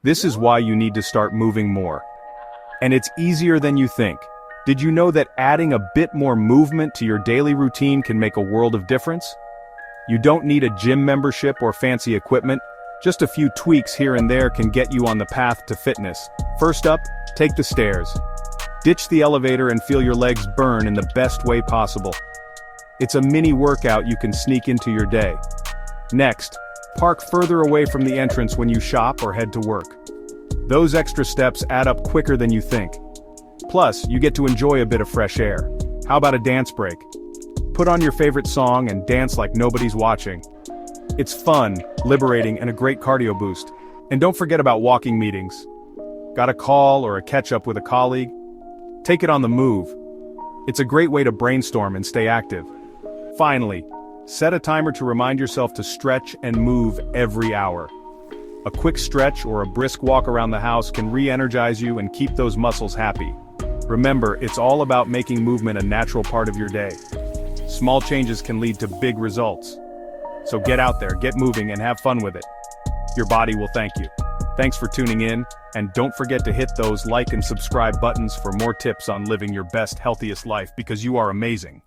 This is why you need to start moving more. And it's easier than you think. Did you know that adding a bit more movement to your daily routine can make a world of difference? You don't need a gym membership or fancy equipment. Just a few tweaks here and there can get you on the path to fitness. First up, take the stairs. Ditch the elevator and feel your legs burn in the best way possible. It's a mini workout you can sneak into your day. Next, park further away from the entrance when you shop or head to work. Those extra steps add up quicker than you think. Plus, you get to enjoy a bit of fresh air. How about a dance break? Put on your favorite song and dance like nobody's watching. It's fun, liberating, and a great cardio boost. And don't forget about walking meetings. Got a call or a catch-up with a colleague? Take it on the move. It's a great way to brainstorm and stay active. Finally, set a timer to remind yourself to stretch and move every hour. A quick stretch or a brisk walk around the house can re-energize you and keep those muscles happy. Remember, it's all about making movement a natural part of your day. Small changes can lead to big results. So get out there, get moving, and have fun with it. Your body will thank you. Thanks for tuning in, and don't forget to hit those like and subscribe buttons for more tips on living your best, healthiest life, because you are amazing.